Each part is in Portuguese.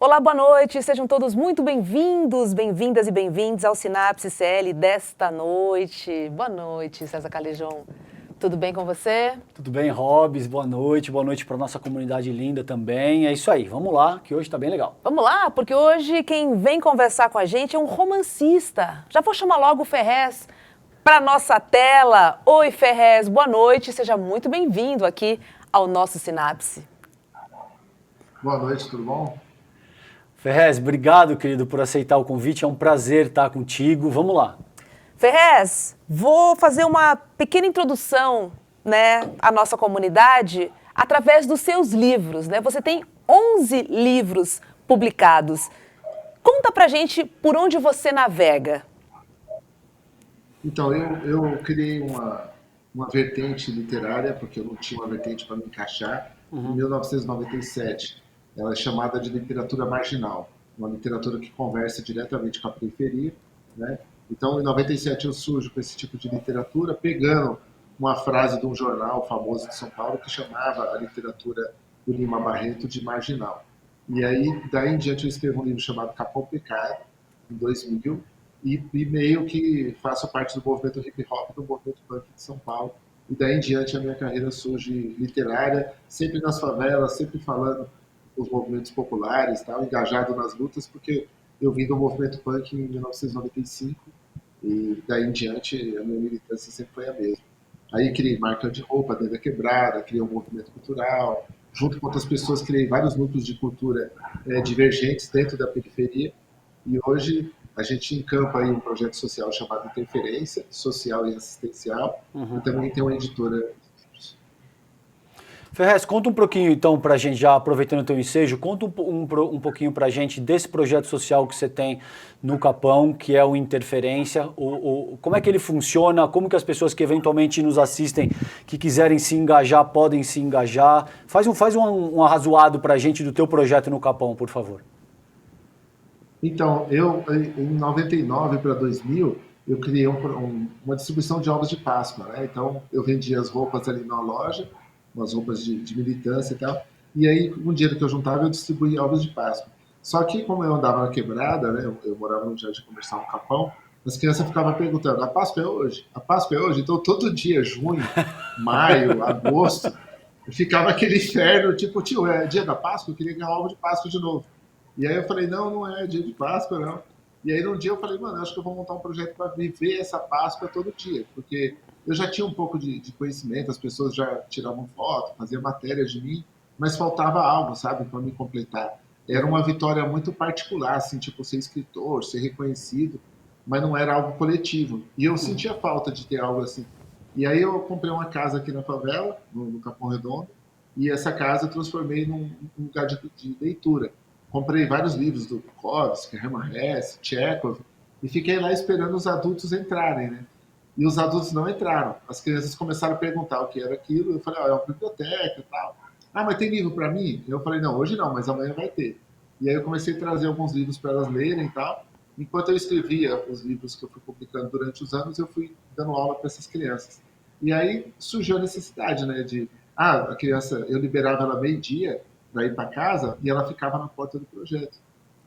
Olá, boa noite, sejam todos muito bem-vindos, bem-vindas e bem-vindos ao Sinapse CL desta noite. Boa noite, César Calejão. Tudo bem com você? Tudo bem, Robs? Boa noite para nossa comunidade linda também. É isso aí, vamos lá, que hoje tá bem legal. Vamos lá, porque hoje quem vem conversar com a gente é um romancista. Já vou chamar logo o Ferrez para nossa tela. Oi, Ferrez, boa noite, seja muito bem-vindo aqui ao nosso Sinapse. Boa noite, tudo bom? Ferrez, obrigado, querido, por aceitar o convite. É um prazer estar contigo. Vamos lá. Ferrez, vou fazer uma pequena introdução, à nossa comunidade através dos seus livros, Você tem 11 livros publicados. Conta pra gente por onde você navega. Então, eu criei uma vertente literária, porque eu não tinha uma vertente para me encaixar, em 1997. Ela é chamada de literatura marginal, uma literatura que conversa diretamente com a periferia, né? Então, em 97 eu surjo com esse tipo de literatura, pegando uma frase de um jornal famoso de São Paulo que chamava a literatura do Lima Barreto de marginal. E aí, daí em diante, eu escrevo um livro chamado Capão Pecado, em 2000, e meio que faço parte do movimento hip hop, do movimento punk de São Paulo. E daí em diante a minha carreira surge literária, sempre nas favelas, sempre falando os movimentos populares, tal, engajado nas lutas, porque eu vim do movimento punk em 1995 e daí em diante a minha militância sempre foi a mesma. Aí criei marca de roupa dentro da quebrada, criei um movimento cultural, junto com outras pessoas criei vários núcleos de cultura divergentes dentro da periferia e hoje a gente encampa aí um projeto social chamado Interferência Social e Assistencial e também tem uma editora. Ferrez, conta um pouquinho então pra gente, já aproveitando o teu ensejo, conta um pouquinho pra gente desse projeto social que você tem no Capão, que é o Interferência, como é que ele funciona, como que as pessoas que eventualmente nos assistem, que quiserem se engajar, podem se engajar. Faz um arrazoado pra gente do teu projeto no Capão, por favor. Então, eu, em 99 para 2000, eu criei uma distribuição de ovos de Páscoa, né? Então, eu vendia as roupas ali na loja, umas roupas de militância e tal, e aí, com o dinheiro que eu juntava, eu distribuía ovos de Páscoa. Só que, como eu andava na quebrada, né? Eu morava no Jardim Comercial no Capão, as crianças ficavam perguntando, a Páscoa é hoje? A Páscoa é hoje? Então, todo dia, junho, maio, agosto, ficava aquele inferno, tipo, tio, é dia da Páscoa? Eu queria ganhar ovo de Páscoa de novo. E aí eu falei, não é dia de Páscoa, não. E aí num dia eu falei, mano, acho que eu vou montar um projeto para viver essa Páscoa todo dia, porque eu já tinha um pouco de conhecimento, as pessoas já tiravam foto, faziam matérias de mim, mas faltava algo, sabe, para me completar. Era uma vitória muito particular, assim, tipo, ser escritor, ser reconhecido, mas não era algo coletivo. E eu sentia falta de ter algo assim. E aí eu comprei uma casa aqui na favela, no Capão Redondo, e essa casa eu transformei num lugar de leitura. Comprei vários livros do Bukowski, Hermann Hesse, Chekhov, e fiquei lá esperando os adultos entrarem, né? E os adultos não entraram. As crianças começaram a perguntar o que era aquilo. Eu falei, é uma biblioteca e tal. Ah, mas tem livro para mim? Eu falei, não, hoje não, mas amanhã vai ter. E aí eu comecei a trazer alguns livros para elas lerem e tal. Enquanto eu escrevia os livros que eu fui publicando durante os anos, eu fui dando aula para essas crianças. E aí surgiu a necessidade, né, a criança, eu liberava ela meio-dia para ir para casa e ela ficava na porta do projeto.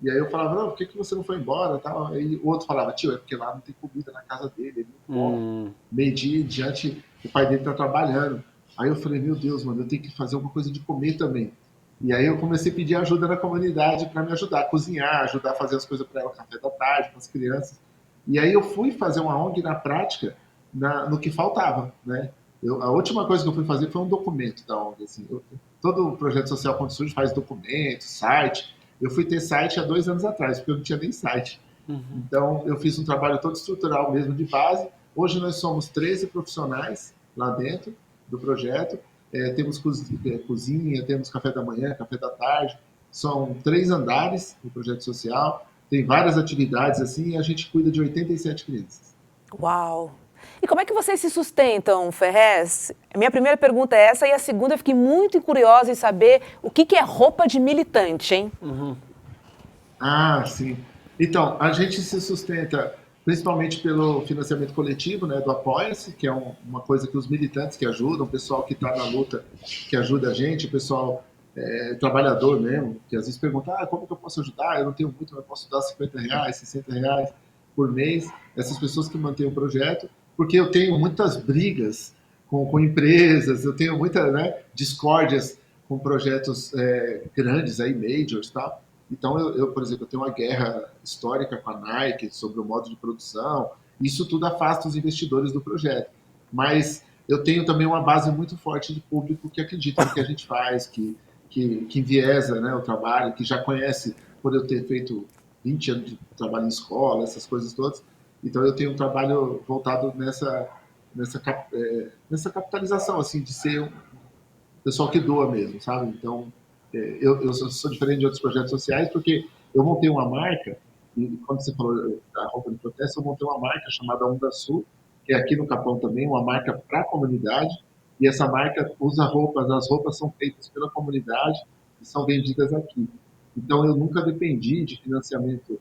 E aí eu falava, não, por que você não foi embora? Tal. Aí o outro falava, tio, é porque lá não tem comida na casa dele, ele não come. Meio-dia em diante, o pai dele está trabalhando. Aí eu falei, meu Deus, mano, eu tenho que fazer alguma coisa de comer também. E aí eu comecei a pedir ajuda na comunidade para me ajudar a cozinhar, ajudar a fazer as coisas para ela, café da tarde, para as crianças. E aí eu fui fazer uma ONG na prática, no que faltava, né? A última coisa que eu fui fazer foi um documento da ONG. Assim, todo projeto social, quando surge, faz documento, site. Eu fui ter site há 2 anos atrás, porque eu não tinha nem site. Então, eu fiz um trabalho todo estrutural mesmo de base. Hoje nós somos 13 profissionais lá dentro do projeto. Temos cozinha, temos café da manhã, café da tarde. São 3 andares no projeto social. Tem várias atividades assim e a gente cuida de 87 crianças. Uau! E como é que vocês se sustentam, Ferrez? A minha primeira pergunta é essa, e a segunda eu fiquei muito curiosa em saber o que é roupa de militante, hein? Ah, sim. Então, a gente se sustenta principalmente pelo financiamento coletivo, né, do Apoia-se, que é uma coisa que os militantes que ajudam, o pessoal que está na luta que ajuda a gente, o pessoal trabalhador mesmo, que às vezes pergunta, como que eu posso ajudar? Eu não tenho muito, mas posso dar R$ 50, R$ 60 por mês. Essas pessoas que mantêm o projeto, porque eu tenho muitas brigas com empresas, eu tenho muitas, né, discórdias com projetos grandes, aí, majors e tal. Então, por exemplo, eu tenho uma guerra histórica com a Nike sobre o modo de produção. Isso tudo afasta os investidores do projeto. Mas eu tenho também uma base muito forte de público que acredita no que a gente faz, que enviesa, né, o trabalho, que já conhece por eu ter feito 20 anos de trabalho em escola, essas coisas todas. Então eu tenho um trabalho voltado nessa capitalização, assim, de ser um pessoal que doa mesmo, sabe? Então eu sou diferente de outros projetos sociais porque eu montei uma marca, e quando você falou da roupa de protesto, eu montei uma marca chamada Onda Sul, que é aqui no Capão também, uma marca para a comunidade, e essa marca usa roupas, as roupas são feitas pela comunidade e são vendidas aqui. Então eu nunca dependi de financiamento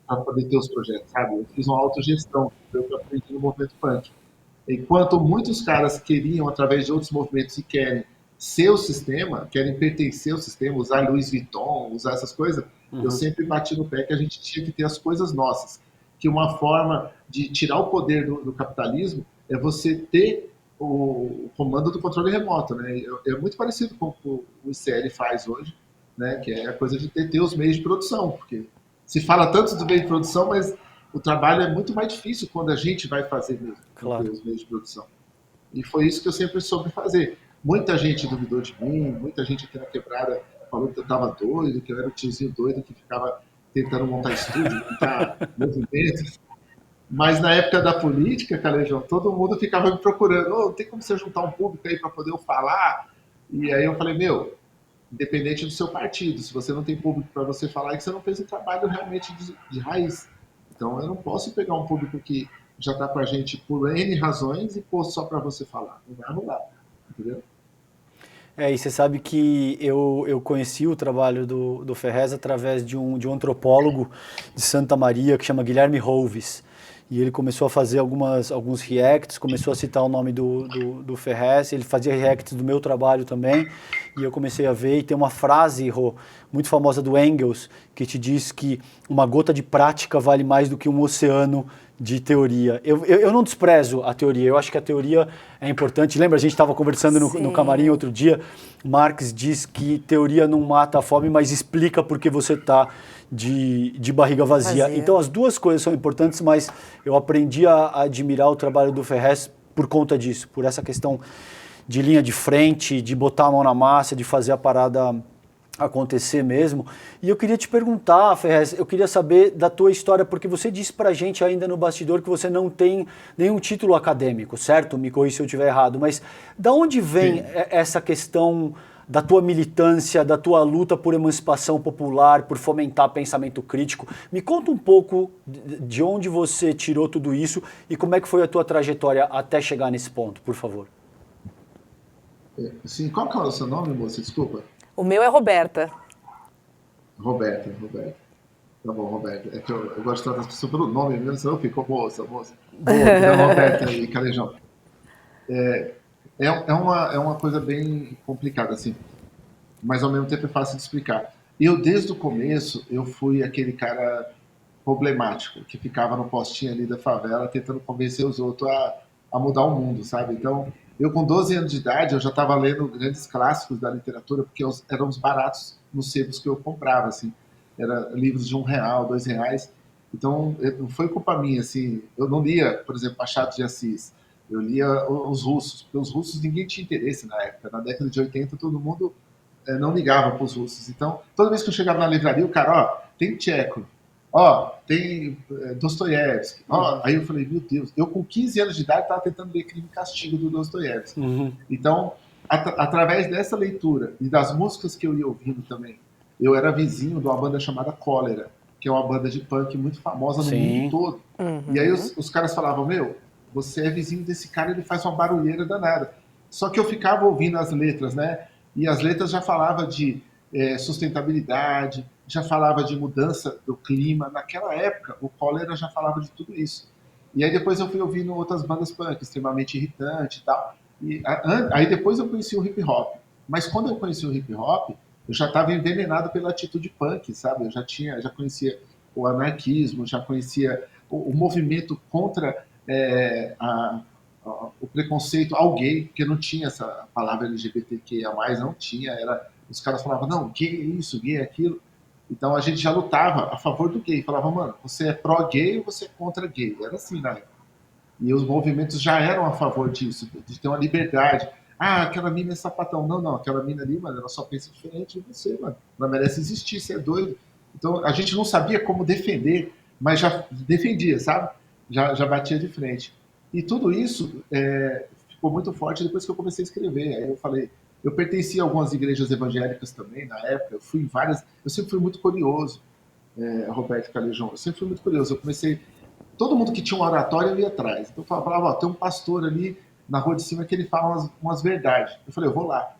para poder ter os projetos, sabe? Eu fiz uma autogestão, foi o que eu aprendi no movimento punk. Enquanto muitos caras queriam, através de outros movimentos, e querem ser o sistema, querem pertencer ao sistema, usar Louis Vuitton, usar essas coisas, eu sempre bati no pé que a gente tinha que ter as coisas nossas. Que uma forma de tirar o poder do capitalismo é você ter o comando do controle remoto, né? É muito parecido com o que o ICL faz hoje, né? Que é a coisa de ter os meios de produção, porque se fala tanto do meio de produção, mas o trabalho é muito mais difícil quando a gente vai fazer mesmo, Claro. os meios de produção. E foi isso que eu sempre soube fazer. Muita gente duvidou de mim, muita gente aqui na quebrada falou que eu estava doido, que eu era o tiozinho doido que ficava tentando montar estúdio, montar movimentos. Mas na época da política, Calejão, todo mundo ficava me procurando. Não tem como você juntar um público aí para poder eu falar? E aí eu falei, independente do seu partido, se você não tem público para você falar, é que você não fez um trabalho realmente de raiz. Então eu não posso pegar um público que já está com a gente por N razões e pôr só para você falar. Não vai rolar, entendeu? E você sabe que eu conheci o trabalho do Ferrez através de um antropólogo de Santa Maria que chama Guilherme Rouves. E ele começou a fazer alguns reacts, começou a citar o nome do Ferrez, ele fazia reacts do meu trabalho também, e eu comecei a ver, e tem uma frase, Rô, muito famosa do Engels, que te diz que uma gota de prática vale mais do que um oceano de teoria. Eu não desprezo a teoria, eu acho que a teoria é importante. Lembra, a gente estava conversando no camarim outro dia, Marx diz que teoria não mata a fome, mas explica por que você está de barriga vazia. Então as duas coisas são importantes, mas eu aprendi a admirar o trabalho do Ferrez por conta disso, por essa questão de linha de frente, de botar a mão na massa, de fazer a parada acontecer mesmo. E eu queria te perguntar, Ferrez, eu queria saber da tua história, porque você disse pra gente ainda no bastidor que você não tem nenhum título acadêmico, certo? Me corrija se eu estiver errado, mas da onde vem essa questão da tua militância, da tua luta por emancipação popular, por fomentar pensamento crítico? Me conta um pouco de onde você tirou tudo isso e como é que foi a tua trajetória até chegar nesse ponto, por favor. Sim, qual que é o seu nome, moça? Desculpa. O meu é Roberta. Roberta. Tá bom, Roberta. É que eu gosto de tratar as pessoas pelo nome mesmo, senão ficou moça. Boa, então, Roberta e Calejão. É uma coisa bem complicada, assim, mas ao mesmo tempo é fácil de explicar. Eu, desde o começo, eu fui aquele cara problemático, que ficava no postinho ali da favela tentando convencer os outros a mudar o mundo, sabe? Então, eu com 12 anos de idade, eu já estava lendo grandes clássicos da literatura, porque eram os baratos nos sebos que eu comprava, assim. Era livros de R$ 1, R$ 2. Então, não foi culpa minha, assim. Eu não lia, por exemplo, Machado de Assis. Eu lia os russos, porque os russos ninguém tinha interesse na época. Na década de 80, todo mundo não ligava para os russos. Então, toda vez que eu chegava na livraria, o cara, tem Tcheco, tem Dostoiévski. Aí eu falei, meu Deus, eu com 15 anos de idade estava tentando ler Crime e Castigo do Dostoiévski. Então, através dessa leitura e das músicas que eu ia ouvindo também, eu era vizinho de uma banda chamada Cólera, que é uma banda de punk muito famosa no mundo todo. E aí os caras falavam, você é vizinho desse cara, ele faz uma barulheira danada. Só que eu ficava ouvindo as letras, né? E as letras já falavam de sustentabilidade, já falava de mudança do clima. Naquela época, o Cólera já falava de tudo isso. E aí depois eu fui ouvindo outras bandas punk, extremamente irritante e tal. E aí depois eu conheci o hip hop. Mas quando eu conheci o hip hop, eu já estava envenenado pela atitude punk, sabe? Eu já conhecia o anarquismo, já conhecia o movimento contra o preconceito ao gay, porque não tinha essa palavra LGBTQIA+, não tinha, os caras falavam, não, gay é isso, gay é aquilo. Então a gente já lutava a favor do gay, falava, mano, você é pró-gay ou você é contra gay? Era assim na época. E os movimentos já eram a favor disso, de ter uma liberdade. Ah, aquela mina é sapatão. Não, não, aquela mina ali, mano, ela só pensa diferente de você, mano. Ela merece existir, você é doido. Então, a gente não sabia como defender, mas já defendia, sabe? Já batia de frente. E tudo isso ficou muito forte depois que eu comecei a escrever. Aí eu falei, eu pertencia a algumas igrejas evangélicas também, na época. Eu fui em várias, eu sempre fui muito curioso, Roberto Calejão. Eu sempre fui muito curioso. Eu comecei todo mundo que tinha um oratório eu ia atrás. Então eu falava, ó, tem um pastor ali na rua de cima que ele fala umas verdades. Eu falei, eu vou lá.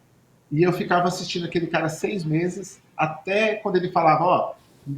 E eu ficava assistindo aquele cara 6 meses, até quando ele falava, ó,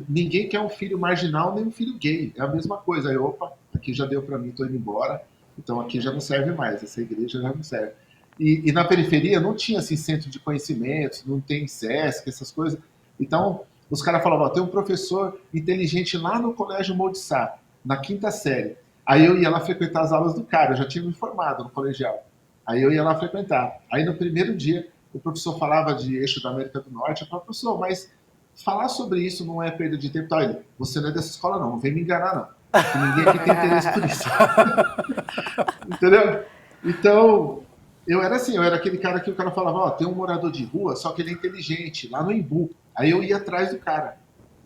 ninguém quer um filho marginal nem um filho gay. É a mesma coisa. Aí, opa, aqui já deu para mim, tô indo embora. Então aqui já não serve mais, essa igreja já não serve. E na periferia não tinha assim, centro de conhecimentos, não tem SESC, essas coisas. Então os caras falavam, ó, tem um professor inteligente lá no Colégio Mordissá, na quinta série. Aí eu ia lá frequentar as aulas do cara, eu já tinha me formado no colegial. Aí eu ia lá frequentar. Aí no primeiro dia, o professor falava de eixo da América do Norte, eu falava, professor, mas falar sobre isso não é perda de tempo. Tá, ele, você não é dessa escola não vem me enganar não. Porque ninguém aqui tem interesse por isso. Entendeu? Então, eu era assim, eu era aquele cara que o cara falava, ó, tem um morador de rua, só que ele é inteligente, lá no Embu. Aí eu ia atrás do cara.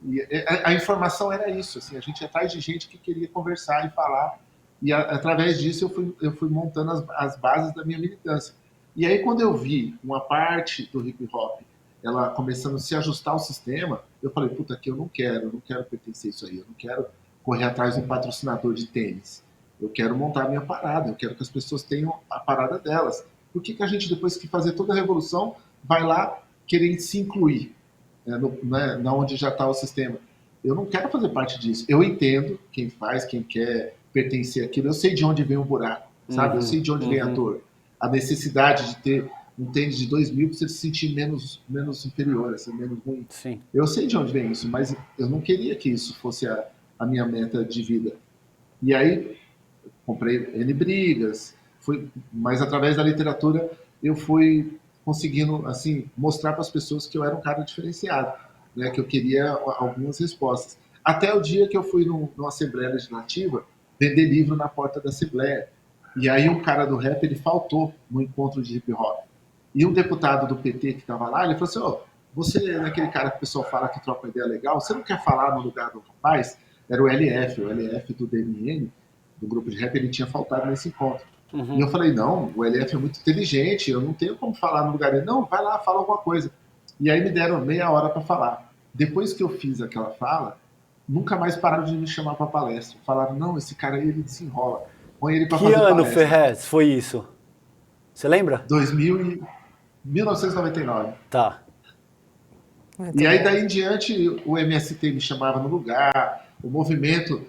E a informação era isso, assim, a gente ia atrás de gente que queria conversar e falar, e através disso eu fui montando as bases da minha militância. E aí quando eu vi uma parte do hip hop, ela começando a se ajustar ao sistema, eu falei, puta, aqui eu não quero pertencer a isso aí, eu não quero correr atrás de um patrocinador de tênis, eu quero montar a minha parada, eu quero que as pessoas tenham a parada delas. Por que a gente, depois que fazer toda a revolução, vai lá querer se incluir? Na onde já está o sistema. Eu não quero fazer parte disso. Eu entendo quem faz, quem quer pertencer àquilo. Eu sei de onde vem o buraco, sabe? Eu sei de onde vem a dor. A necessidade de ter um tênis de 2.000 para você se sentir menos inferior, ser menos ruim. Sim. Eu sei de onde vem isso, mas eu não queria que isso fosse a minha meta de vida. E aí, comprei N brigas, mas através da literatura eu fui conseguindo assim mostrar para as pessoas que eu era um cara diferenciado, né, que eu queria algumas respostas. Até o dia que eu fui numa Assembleia Legislativa vender livro na porta da Assembleia. E aí um cara do rap ele faltou no encontro de hip hop. E um deputado do PT que estava lá, ele falou assim, oh, você é aquele cara que o pessoal fala que troca uma ideia legal, você não quer falar no lugar do rapaz? Era o LF do DMN, do grupo de rap, ele tinha faltado nesse encontro. E eu falei, não, o LF é muito inteligente, eu não tenho como falar no lugar dele. Não, vai lá, fala alguma coisa. E aí me deram meia hora para falar. Depois que eu fiz aquela fala, nunca mais pararam de me chamar para palestra. Falaram, não, esse cara aí, ele desenrola. Põe ele para fazer Que ano, palestra. Ferrez, foi isso? Você lembra? 1999. Tá. E aí, daí em diante, o MST me chamava no lugar, o movimento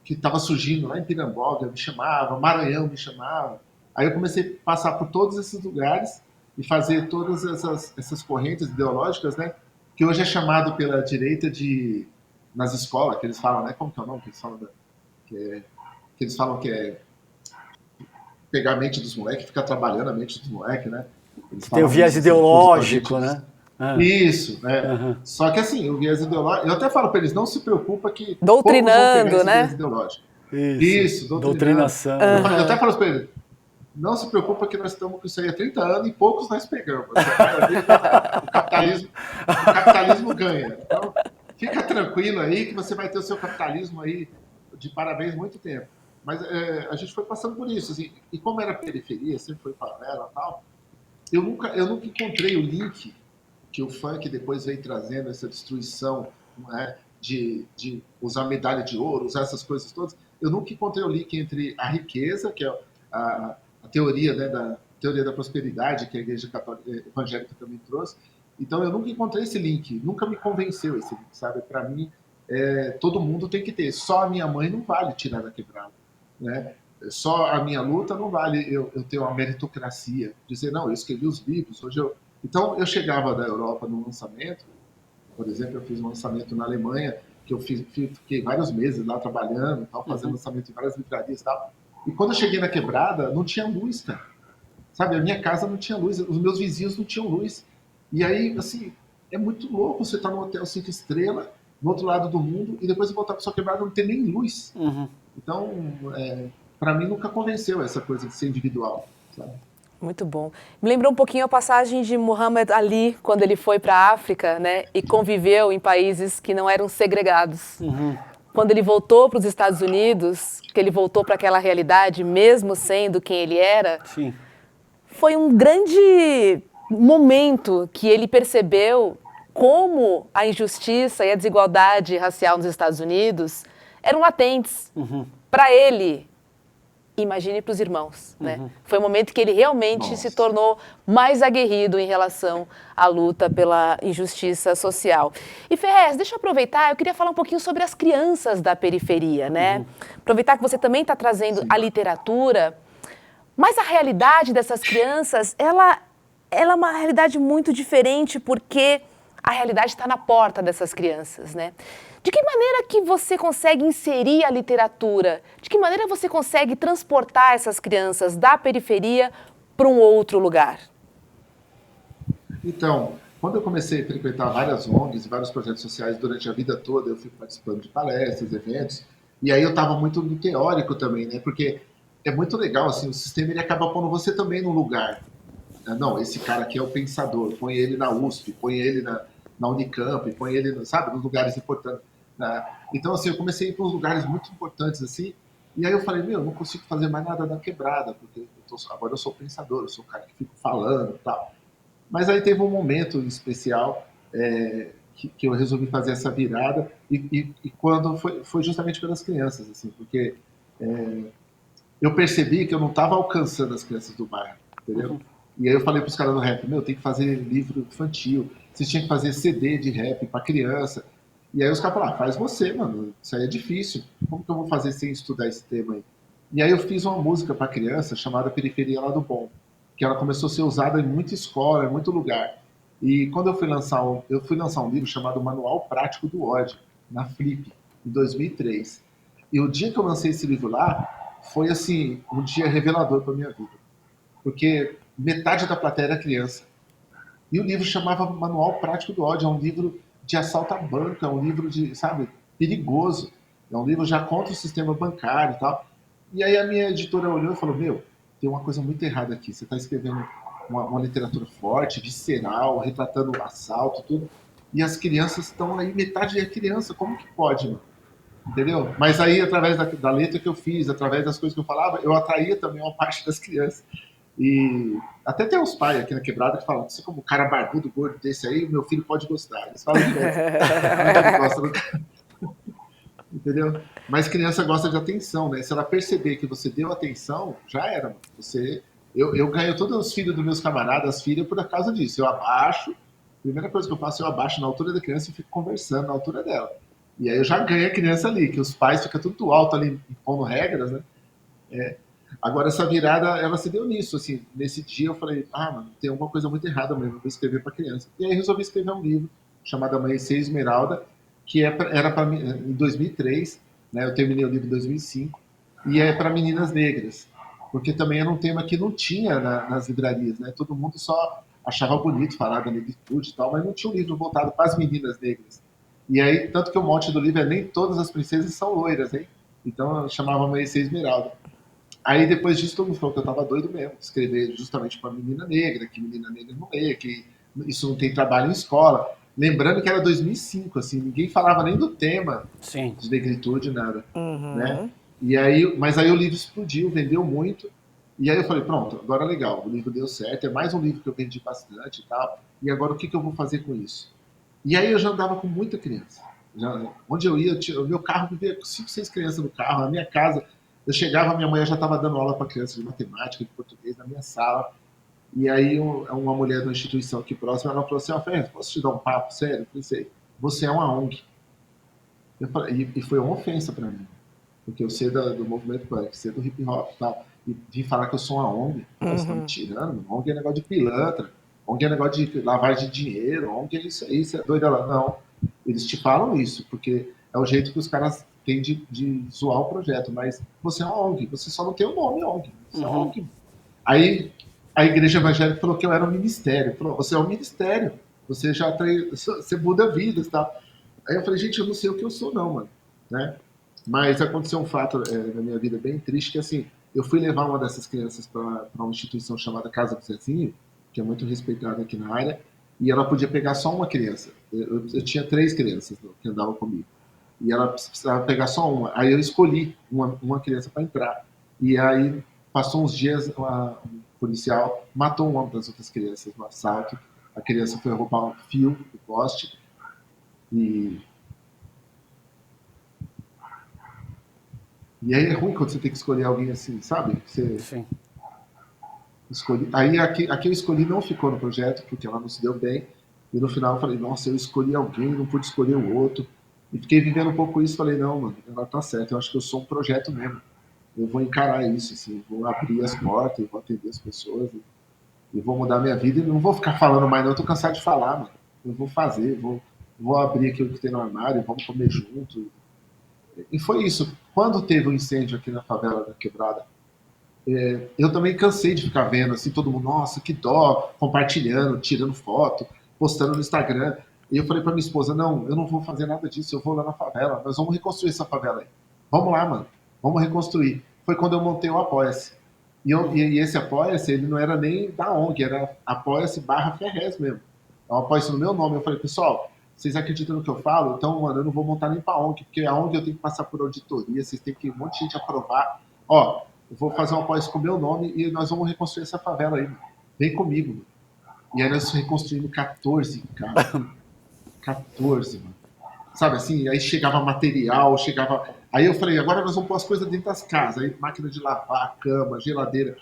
que estava surgindo lá em Piramboga me chamava, Maranhão me chamava. Aí eu comecei a passar por todos esses lugares e fazer todas essas correntes ideológicas, né? Que hoje é chamado pela direita de nas escolas, que eles falam, né? Como que é o nome que eles falam? Que eles falam que é pegar a mente dos moleques, ficar trabalhando a mente dos moleques, né? Eles Tem o viés ideológico, né? Isso, né? Só que assim, o viés ideológico. Eu até falo para eles, não se preocupa que. Doutrinando, né? Viés ideológico. Isso, doutrinação. Eu até falo para eles, não se preocupa que nós estamos com isso aí há 30 anos e poucos nós pegamos. O capitalismo ganha. Então, fica tranquilo aí que você vai ter o seu capitalismo aí de parabéns muito tempo. Mas a gente foi passando por isso. Assim, e como era periferia, sempre foi favela e tal, eu nunca encontrei o link que o funk depois veio trazendo essa destruição, né, de usar medalha de ouro, usar essas coisas todas. Eu nunca encontrei o link entre a riqueza, que é a teoria, né, da teoria da prosperidade, que a Igreja Católica, Evangélica também trouxe. Então, eu nunca encontrei esse link, nunca me convenceu esse link, sabe? Para mim, todo mundo tem que ter. Só a minha mãe não vale tirar da quebrada, né? só a minha luta não vale eu ter uma meritocracia, dizer, não, eu escrevi os livros, hoje eu... Então, eu chegava da Europa no lançamento, por exemplo, eu fiz um lançamento na Alemanha, que eu fiquei vários meses lá trabalhando, tal, fazendo lançamento em várias livrarias e tal. E quando eu cheguei na quebrada, não tinha luz, cara. Sabe, a minha casa não tinha luz, os meus vizinhos não tinham luz. E aí, assim, é muito louco você estar num hotel 5 estrelas, no outro lado do mundo, e depois voltar para sua quebrada e não ter nem luz. Então, para mim nunca convenceu essa coisa de ser individual, sabe? Muito bom. Me lembrou um pouquinho a passagem de Muhammad Ali, quando ele foi para a África, né, e conviveu em países que não eram segregados. Quando ele voltou para os Estados Unidos, que ele voltou para aquela realidade, mesmo sendo quem ele era, Sim. foi um grande momento que ele percebeu como a injustiça e a desigualdade racial nos Estados Unidos eram latentes para ele. Imagine para os irmãos, né? Foi um momento que ele realmente se tornou mais aguerrido em relação à luta pela injustiça social. E Ferrez, deixa eu aproveitar, eu queria falar um pouquinho sobre as crianças da periferia, né? Aproveitar que você também está trazendo a literatura, mas a realidade dessas crianças, ela é uma realidade muito diferente porque a realidade está na porta dessas crianças, né? De que maneira que você consegue inserir a literatura? De que maneira você consegue transportar essas crianças da periferia para um outro lugar? Então, quando eu comecei a frequentar várias ONGs e vários projetos sociais durante a vida toda, eu fui participando de palestras, eventos, e aí eu estava muito no teórico também, né? Porque é muito legal, assim, o sistema ele acaba pondo você também num lugar. Não, esse cara aqui é o pensador, põe ele na USP, põe ele na Unicamp, põe ele, sabe, nos lugares importantes. Né? Então, assim, eu comecei a ir para uns lugares muito importantes, assim, e aí eu falei, meu, eu não consigo fazer mais nada da quebrada, porque agora eu sou pensador, eu sou o cara que fico falando e tal. Mas aí teve um momento especial que eu resolvi fazer essa virada, e quando foi justamente pelas crianças, assim, porque eu percebi que eu não estava alcançando as crianças do bairro, entendeu? E aí eu falei para os caras do rap, meu, tem que fazer livro infantil, vocês tinham que fazer CD de rap para criança. E aí os caras falaram, faz você, mano, isso aí é difícil, como que eu vou fazer sem estudar esse tema aí? E aí eu fiz uma música para criança chamada Periferia Lado Bom, que ela começou a ser usada em muita escola, em muito lugar. E quando eu fui lançar um livro chamado Manual Prático do Ódio, na Flip, em 2003. E o dia que eu lancei esse livro lá, foi assim, um dia revelador para minha vida. Porque metade da plateia era criança. E o livro chamava Manual Prático do Ódio, é um livro de assalto à banca, é um livro de, sabe, perigoso. É um livro já contra o sistema bancário e tal. E aí a minha editora olhou e falou, meu, tem uma coisa muito errada aqui. Você está escrevendo uma literatura forte, visceral, retratando o assalto, tudo. E as crianças estão aí, metade é criança. Como que pode, mano? Entendeu? Mas aí, através da letra que eu fiz, através das coisas que eu falava, eu atraía também uma parte das crianças. E até tem uns pais aqui na quebrada que falam, você como um cara barbudo, gordo desse aí, meu filho pode gostar. Eles falam que gosta do cara. Entendeu? Mas criança gosta de atenção, né? Se ela perceber que você deu atenção, já era. Eu ganho todos os filhos dos meus camaradas, as filhas, por causa disso. Eu abaixo, a primeira coisa que eu faço, eu abaixo na altura da criança e fico conversando na altura dela. E aí eu já ganho a criança ali, que os pais ficam tudo alto ali, impondo regras, né? Agora, essa virada, ela se deu nisso, assim. Nesse dia eu falei, mano, tem alguma coisa muito errada mesmo, eu vou escrever para criança. E aí resolvi escrever um livro chamado Amanhecer Esmeralda, que era para mim em 2003, né? Eu terminei o livro em 2005, e é para meninas negras, porque também era um tema que não tinha nas livrarias, né? Todo mundo só achava bonito falar da negritude e tal, mas não tinha um livro voltado para as meninas negras. E aí, tanto que o mote do livro é nem todas as princesas são loiras, hein? Então eu chamava Amanhecer Esmeralda. Aí depois disso todo mundo falou que eu tava doido mesmo, escrever justamente para menina negra, que menina negra não lê, que isso não tem trabalho em escola. Lembrando que era 2005, assim, ninguém falava nem do tema de negritude, nada. Né? E aí, mas aí o livro explodiu, vendeu muito. E aí eu falei, pronto, agora legal, o livro deu certo, é mais um livro que eu vendi bastante e tal. E agora o que eu vou fazer com isso? E aí eu já andava com muita criança. Onde eu ia, o meu carro vivia 5, 6 crianças no carro, na minha casa. Eu chegava, minha mãe já estava dando aula para crianças de matemática, de português, na minha sala. E aí uma mulher de uma instituição aqui próxima, ela falou assim, Ferrez, posso te dar um papo sério? Eu pensei, você é uma ONG. E foi uma ofensa para mim. porque eu sei do movimento punk, sei do hip hop e tal, e vim falar que eu sou uma ONG, você está me tirando, mano. ONG é negócio de pilantra, ONG é negócio de lavagem de dinheiro, ONG é isso aí, você é doido lá. Não, eles te falam isso, porque é o jeito que os caras têm de zoar o projeto, mas você é uma ONG, você só não tem o nome ONG, você é uma ONG. Aí a igreja evangélica falou que eu era um ministério, falou, você é um ministério, você já você muda vidas e tal. Aí eu falei, gente, eu não sei o que eu sou não, mano, né? Mas aconteceu um fato na minha vida bem triste, que assim, eu fui levar uma dessas crianças para uma instituição chamada Casa do Zezinho, que é muito respeitada aqui na área, e ela podia pegar só uma criança. Eu tinha 3 crianças que andavam comigo. E ela precisava pegar só uma. Aí eu escolhi uma criança para entrar. E aí, passou uns dias, um policial matou uma das outras crianças no assalto. A criança foi roubar um fio do poste. E aí é ruim quando você tem que escolher alguém assim, sabe? Você Sim. escolhe. Aí a que eu escolhi não ficou no projeto, porque ela não se deu bem. E no final eu falei, nossa, eu escolhi alguém, não pude escolher o outro. E fiquei vivendo um pouco isso. Falei, não, mano, ela tá certa. Eu acho que eu sou um projeto mesmo. Eu vou encarar isso, assim, vou abrir as portas, vou atender as pessoas e vou mudar minha vida. E não vou ficar falando mais, não. Eu tô cansado de falar, mano. Eu vou fazer, vou abrir aquilo que tem no armário, vamos comer junto. E foi isso. Quando teve um incêndio aqui na favela da Quebrada, eu também cansei de ficar vendo assim, todo mundo, nossa, que dó, compartilhando, tirando foto, postando no Instagram. E eu falei pra minha esposa, não, eu não vou fazer nada disso, eu vou lá na favela, nós vamos reconstruir essa favela aí. Vamos lá, mano, vamos reconstruir. Foi quando eu montei o Apoia-se. E esse Apoia-se, ele não era nem da ONG, era Apoia-se /Ferrez mesmo. É um Apoia-se no meu nome. Eu falei, pessoal, vocês acreditam no que eu falo? Então, mano, eu não vou montar nem pra ONG, porque a ONG eu tenho que passar por auditoria, vocês têm que um monte de gente aprovar. Ó, eu vou fazer um Apoia-se com o meu nome e nós vamos reconstruir essa favela aí, mano. Vem comigo, mano. E aí nós reconstruímos 14, cara. 14, mano. Sabe assim? Aí chegava material, chegava. Aí eu falei, agora nós vamos pôr as coisas dentro das casas. Aí máquina de lavar, cama, geladeira.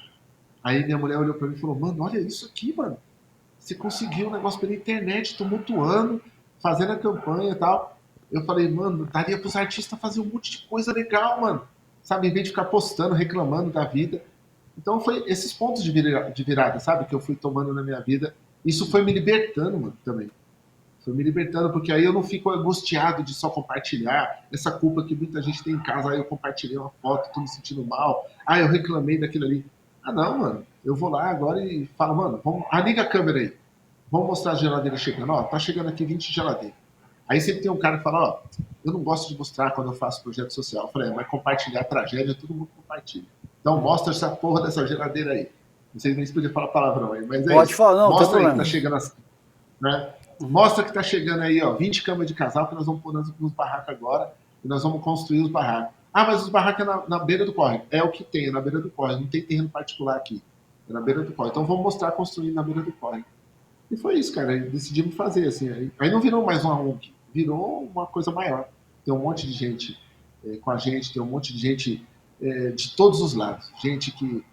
Aí minha mulher olhou pra mim e falou, mano, olha isso aqui, mano. Você conseguiu um negócio pela internet, tumultuando, fazendo a campanha e tal. Eu falei, mano, daria pros artistas fazer um monte de coisa legal, mano. Sabe, em vez de ficar postando, reclamando da vida. Então foi esses pontos de virada, sabe, que eu fui tomando na minha vida. Isso foi me libertando, mano, também. Foi me libertando, porque aí eu não fico angustiado de só compartilhar essa culpa que muita gente tem em casa. Aí eu compartilhei uma foto, tô me sentindo mal. Ah, eu reclamei daquilo ali. Ah, não, mano. Eu vou lá agora e falo, mano, vamos, liga a câmera aí. Vamos mostrar a geladeira chegando. Ó, tá chegando aqui 20 geladeiras. Aí sempre tem um cara que fala, ó, eu não gosto de mostrar quando eu faço projeto social. Eu falei, mas compartilhar a tragédia, todo mundo compartilha. Então mostra essa porra dessa geladeira aí. Não sei nem se podia falar palavrão aí, mas é Pode isso. falar, não, mostra aí problema. que tá chegando as, né? Mostra que tá chegando aí, ó, 20 camas de casal que nós vamos pôr nos barracos agora e nós vamos construir os barracos. Ah, mas os barracos é na beira do córrego. É o que tem, é na beira do córrego. Não tem terreno particular aqui. É na beira do córrego. Então vamos mostrar construindo na beira do córrego. E foi isso, cara. Decidimos fazer, assim. Aí não virou mais uma ONG, virou uma coisa maior. Tem um monte de gente com a gente, tem um monte de gente de todos os lados. Gente que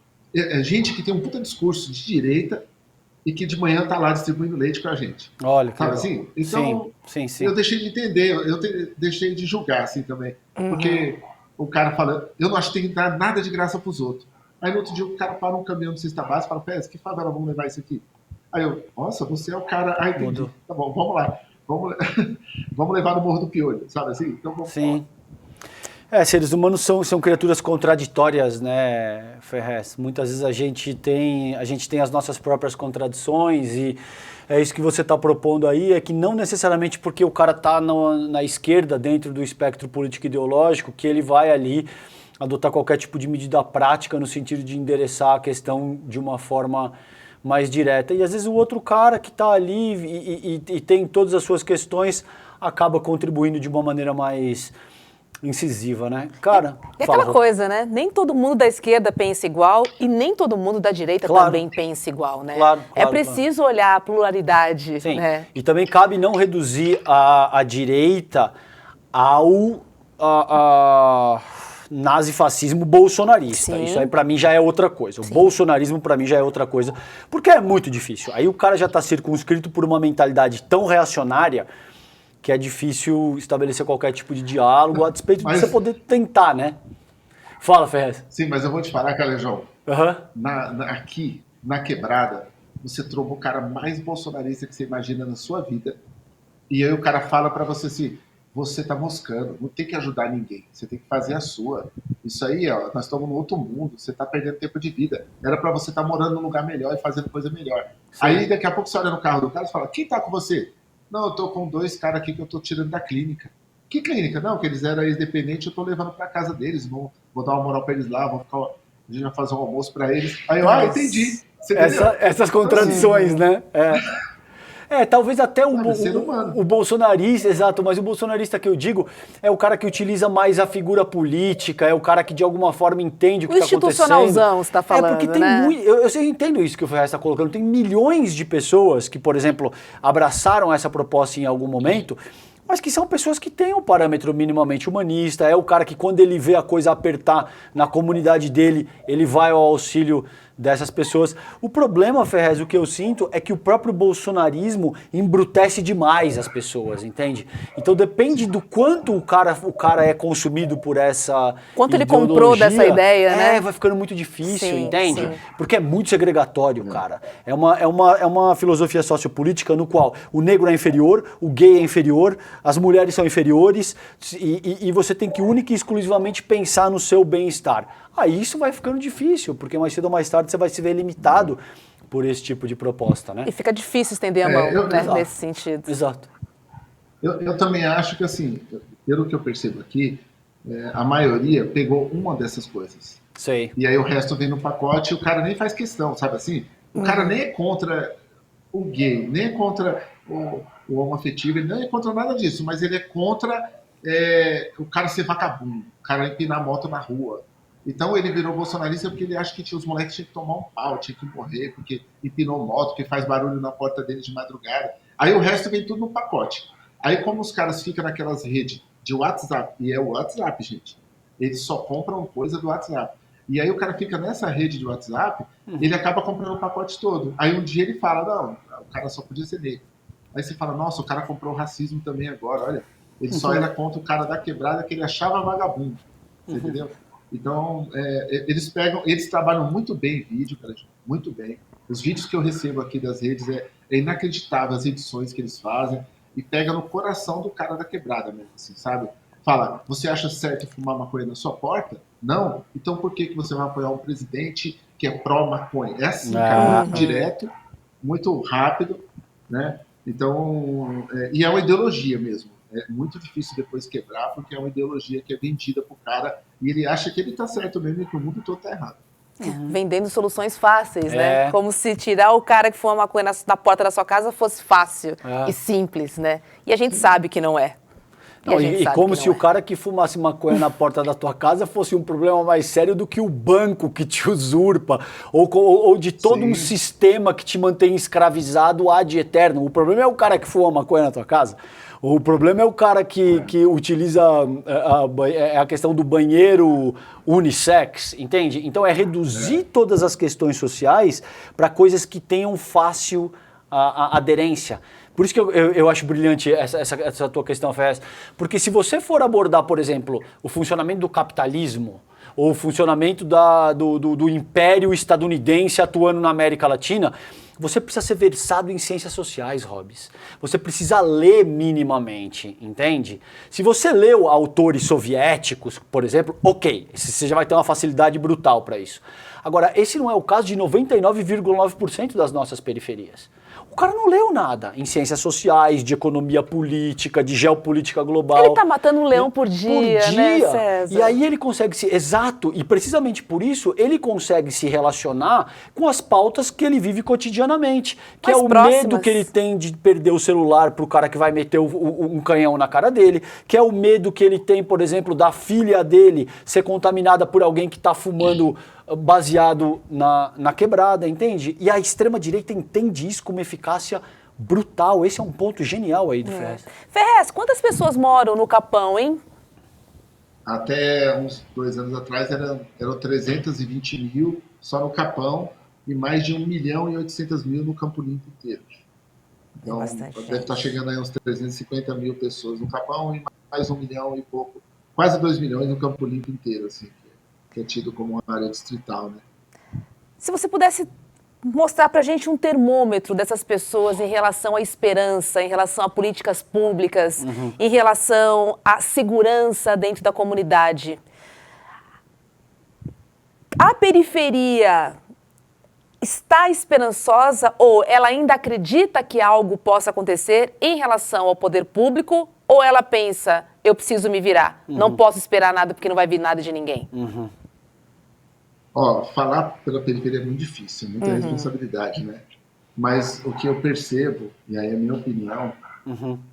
tem um puta discurso de direita e que de manhã tá lá distribuindo leite com a gente. Olha, que sabe legal. assim? Então, sim. eu deixei de entender, deixei de julgar, assim, também. Porque o cara fala, eu não acho que tem que dar nada de graça pros outros. Aí no outro dia o cara para um caminhão de cesta básica e fala, Pés, que favela vamos levar isso aqui? Aí eu, nossa, você é o cara. Ah, entendi. Mudou. Tá bom, vamos lá. Vamos levar no Morro do Piolho, sabe assim? Então vamos Sim. Seres humanos são criaturas contraditórias, né, Ferrez? Muitas vezes a gente tem as nossas próprias contradições e é isso que você está propondo aí, é que não necessariamente porque o cara está na esquerda, dentro do espectro político ideológico, que ele vai ali adotar qualquer tipo de medida prática no sentido de endereçar a questão de uma forma mais direta. E às vezes o outro cara que está ali e tem todas as suas questões acaba contribuindo de uma maneira mais incisiva, né? Cara, é aquela coisa, né? Nem todo mundo da esquerda pensa igual e nem todo mundo da direita também pensa igual, né? Claro, é preciso olhar a pluralidade, sim. Né? E também cabe não reduzir a direita ao nazifascismo bolsonarista. Sim. Isso aí pra mim já é outra coisa. O bolsonarismo pra mim já é outra coisa, porque é muito difícil. Aí o cara já tá circunscrito por uma mentalidade tão reacionária que é difícil estabelecer qualquer tipo de diálogo a despeito de você poder tentar, né? Fala, Ferrez. Sim, mas eu vou te falar, Calejão, Aham. aqui, na quebrada, você trombou o cara mais bolsonarista que você imagina na sua vida. E aí o cara fala pra você assim, você tá moscando, não tem que ajudar ninguém, você tem que fazer a sua. Isso aí, ó, nós estamos no outro mundo, você tá perdendo tempo de vida. Era pra você estar morando num lugar melhor e fazendo coisa melhor. Sim. Aí daqui a pouco você olha no carro do cara e fala, quem tá com você? Não, eu tô com 2 caras aqui que eu tô tirando da clínica. Que clínica? Não, que eles eram ex-dependentes, eu tô levando pra casa deles, vou dar uma moral pra eles lá, a gente vai fazer um almoço pra eles. Aí eu, entendi. Você entendeu? Essas contradições, né? Talvez até Mano, ser humano. o bolsonarista, exato, mas o bolsonarista que eu digo é o cara que utiliza mais a figura política, é o cara que de alguma forma entende o que está acontecendo. O institucionalzão, você está falando, porque tem né? muito, eu entendo isso que o Ferrez está colocando, tem milhões de pessoas que, por exemplo, abraçaram essa proposta em algum momento, mas que são pessoas que têm um parâmetro minimamente humanista, é o cara que quando ele vê a coisa apertar na comunidade dele, ele vai ao auxílio dessas pessoas. O problema, Ferrez, o que eu sinto é que o próprio bolsonarismo embrutece demais as pessoas, entende? Então depende do quanto o cara é consumido por essa quanto ele ideologia, comprou dessa ideia, né? vai ficando muito difícil, Sim, entende? sim. Porque é muito segregatório, cara. É uma filosofia sociopolítica no qual o negro é inferior, o gay é inferior, as mulheres são inferiores e você tem que única e exclusivamente pensar no seu bem-estar. Aí isso vai ficando difícil, porque mais cedo ou mais tarde você vai se ver limitado por esse tipo de proposta, né? E fica difícil estender a mão, né, exato, nesse sentido. Exato. Eu também acho que, assim, pelo que eu percebo aqui, a maioria pegou uma dessas coisas. Sei. E aí o resto vem no pacote e o cara nem faz questão, sabe assim? O cara nem é contra o gay, nem é contra o homoafetivo, ele nem é contra nada disso, mas ele é contra o cara ser vagabundo, o cara empinar moto na rua. Então ele virou bolsonarista porque ele acha que os moleques tinham que tomar um pau, tinham que morrer, porque empinou moto, que faz barulho na porta dele de madrugada. Aí o resto vem tudo no pacote. Aí como os caras ficam naquelas redes de WhatsApp, e é o WhatsApp, gente, eles só compram coisa do WhatsApp. E aí o cara fica nessa rede de WhatsApp, ele acaba comprando o pacote todo. Aí um dia ele fala, não, o cara só podia ser negro. Aí você fala, nossa, o cara comprou racismo também agora, olha. Ele só era contra o cara da quebrada que ele achava vagabundo. Você entendeu? Então, eles trabalham muito bem em vídeo, cara, muito bem. Os vídeos que eu recebo aqui das redes é inacreditável as edições que eles fazem e pega no coração do cara da quebrada mesmo, assim, sabe? Fala, você acha certo fumar maconha na sua porta? Não? Então por que você vai apoiar um presidente que é pró-maconha? É assim, cara, muito direto, muito rápido, né? Então, e é uma ideologia mesmo. É muito difícil depois quebrar, porque é uma ideologia que é vendida pro cara e ele acha que ele tá certo mesmo e que o mundo todo tá errado. Vendendo soluções fáceis, né? Como se tirar o cara que fuma maconha na porta da sua casa fosse fácil e simples, né? E a gente sabe que não é. E como se o cara que fumasse maconha na porta da tua casa fosse um problema mais sério do que o banco que te usurpa, ou de todo um sistema que te mantém escravizado ad eterno. O problema é o cara que fuma maconha na tua casa. O problema é o cara que utiliza a questão do banheiro unissex, entende? Então é reduzir todas as questões sociais para coisas que tenham fácil aderência. Por isso que eu acho brilhante essa tua questão, Ferrez. Porque se você for abordar, por exemplo, o funcionamento do capitalismo, ou o funcionamento do império estadunidense atuando na América Latina, você precisa ser versado em ciências sociais, Hobbes. Você precisa ler minimamente, entende? Se você leu autores soviéticos, por exemplo, ok, você já vai ter uma facilidade brutal para isso. Agora, esse não é o caso de 99,9% das nossas periferias. O cara não leu nada em ciências sociais, de economia política, de geopolítica global. Ele tá matando um leão por dia, né, César? E aí ele consegue exato, e precisamente por isso, ele consegue se relacionar com as pautas que ele vive cotidianamente. Que é o medo que ele tem de perder o celular pro cara que vai meter um canhão na cara dele, que é o medo que ele tem, por exemplo, da filha dele ser contaminada por alguém que tá fumando baseado na quebrada, entende? E a extrema-direita entende isso com uma eficácia brutal. Esse é um ponto genial aí do Ferrez. Ferrez, quantas pessoas moram no Capão, hein? Até uns 2 anos atrás eram 320 mil só no Capão e mais de 1.800.000 no Campo Limpo inteiro. Então, deve estar chegando aí uns 350 mil pessoas no Capão e mais 1 milhão e pouco, quase 2 milhões no Campo Limpo inteiro, assim. que é tido como uma área distrital, né? Se você pudesse mostrar para a gente um termômetro dessas pessoas em relação à esperança, em relação a políticas públicas, em relação à segurança dentro da comunidade. A periferia está esperançosa ou ela ainda acredita que algo possa acontecer em relação ao poder público ou ela pensa, eu preciso me virar, não posso esperar nada porque não vai vir nada de ninguém? Ó, falar pela periferia é muito difícil, muita responsabilidade, né? Mas o que eu percebo, e aí a minha opinião,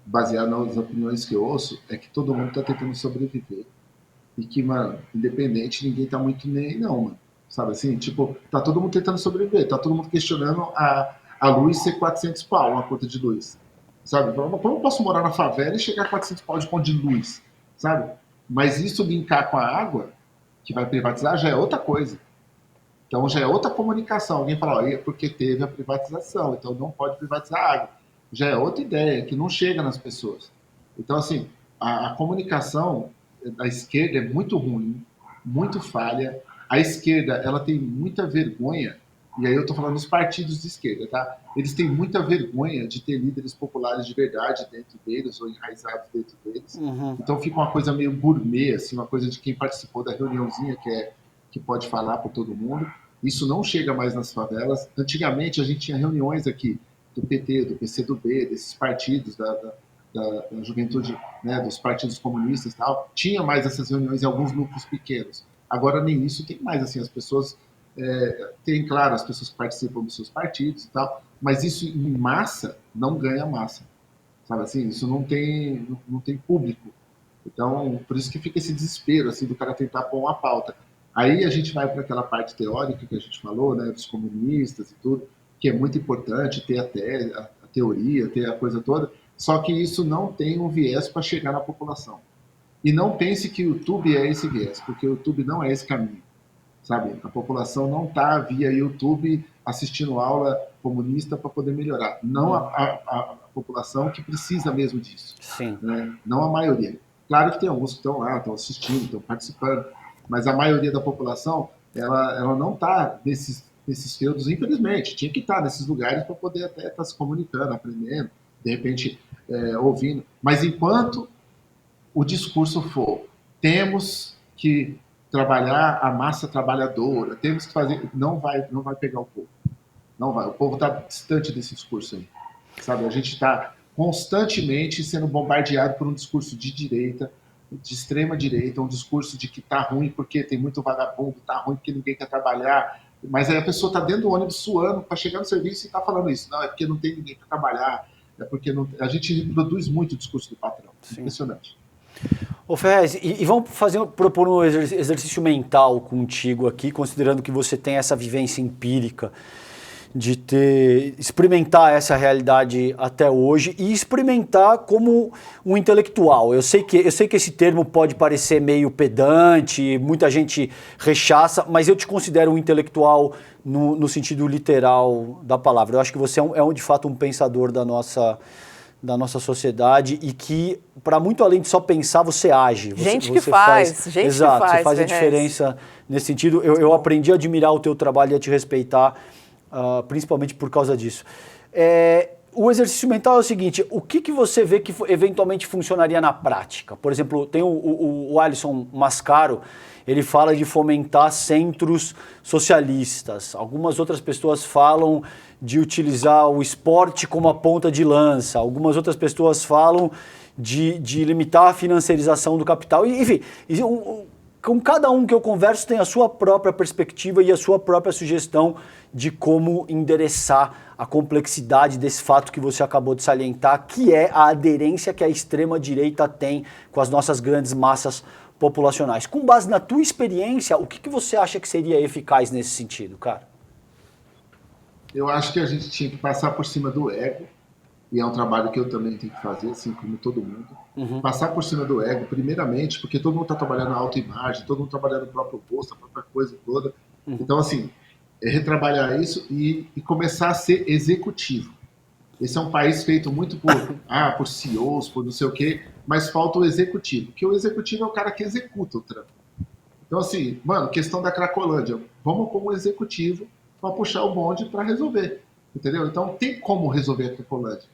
baseada nas opiniões que eu ouço, é que todo mundo tá tentando sobreviver. E que, mano, independente, ninguém tá muito nem aí não, mano. Sabe assim? Tipo, tá todo mundo tentando sobreviver, tá todo mundo questionando a luz ser 400 pau, uma conta de luz. Sabe? Como eu posso morar na favela e chegar a 400 pau de conta de luz? Sabe? Mas isso linkar com a água, que vai privatizar, já é outra coisa. Então já é outra comunicação. Alguém fala, ó, é porque teve a privatização, então não pode privatizar a água. Já é outra ideia, que não chega nas pessoas. Então, assim, a comunicação da esquerda é muito ruim, muito falha. A esquerda, ela tem muita vergonha, e aí eu estou falando dos partidos de esquerda, tá? Eles têm muita vergonha de ter líderes populares de verdade dentro deles, ou enraizados dentro deles. Então fica uma coisa meio gourmet, assim, uma coisa de quem participou da reuniãozinha, que pode falar para todo mundo. Isso não chega mais nas favelas. Antigamente a gente tinha reuniões aqui do PT, do PCdoB, desses partidos da juventude, né, dos partidos comunistas e tal. Tinha mais essas reuniões em alguns grupos pequenos. Agora nem isso tem mais, assim, as pessoas têm, claro, as pessoas que participam dos seus partidos e tal, mas isso em massa não ganha massa, sabe assim? Isso não tem público. Então, por isso que fica esse desespero, assim, do cara tentar pôr uma pauta. Aí a gente vai para aquela parte teórica que a gente falou, né, dos comunistas e tudo, que é muito importante ter até a teoria, ter a coisa toda, só que isso não tem um viés para chegar na população. E não pense que o YouTube é esse viés, porque o YouTube não é esse caminho, sabe? A população não está via YouTube assistindo aula comunista para poder melhorar. Não a população que precisa mesmo disso. Sim. Né? Não a maioria. Claro que tem alguns que estão lá, estão assistindo, estão participando, mas a maioria da população, ela não está nesses feudos, infelizmente. Tinha que estar nesses lugares para poder até estar se comunicando, aprendendo, de repente ouvindo. Mas enquanto o discurso for, temos que trabalhar a massa trabalhadora, temos que fazer, não vai pegar o povo. Não vai. O povo está distante desse discurso aí. Sabe? A gente está constantemente sendo bombardeado por um discurso de direita, de extrema direita, um discurso de que tá ruim porque tem muito vagabundo, tá ruim porque ninguém quer trabalhar, mas aí a pessoa tá dentro do ônibus suando para chegar no serviço e tá falando isso. Não, é porque não tem ninguém para trabalhar, é porque não... A gente reproduz muito o discurso do patrão. Sim. Impressionante. Ô Ferrez, e vamos propor um exercício mental contigo aqui, considerando que você tem essa vivência empírica de experimentar essa realidade até hoje e experimentar como um intelectual. Eu sei que esse termo pode parecer meio pedante, muita gente rechaça, mas eu te considero um intelectual no sentido literal da palavra. Eu acho que você é de fato um pensador da nossa sociedade e que, para muito além de só pensar, você age. Você faz, você faz a diferença nesse sentido. Eu aprendi a admirar o teu trabalho e a te respeitar, principalmente por causa disso. O exercício mental é o seguinte, o que você vê que eventualmente funcionaria na prática? Por exemplo, tem o Alisson Mascaro, ele fala de fomentar centros socialistas. Algumas outras pessoas falam de utilizar o esporte como a ponta de lança. Algumas outras pessoas falam de limitar a financiarização do capital. Enfim, com cada um que eu converso tem a sua própria perspectiva e a sua própria sugestão de como endereçar a complexidade desse fato que você acabou de salientar, que é a aderência que a extrema-direita tem com as nossas grandes massas populacionais. Com base na tua experiência, o que você acha que seria eficaz nesse sentido, cara? Eu acho que a gente tinha que passar por cima do ego, e é um trabalho que eu também tenho que fazer, assim como todo mundo. Passar por cima do ego, primeiramente, porque todo mundo está trabalhando na autoimagem, todo mundo trabalhando no próprio posto, a própria coisa toda. Então, assim, retrabalhar isso e começar a ser executivo. Esse é um país feito muito por CEOs, por não sei o quê, mas falta o executivo, porque o executivo é o cara que executa o trampo. Então, assim, mano, questão da Cracolândia. Vamos como executivo para puxar o bonde para resolver. Entendeu? Então, tem como resolver a Cracolândia.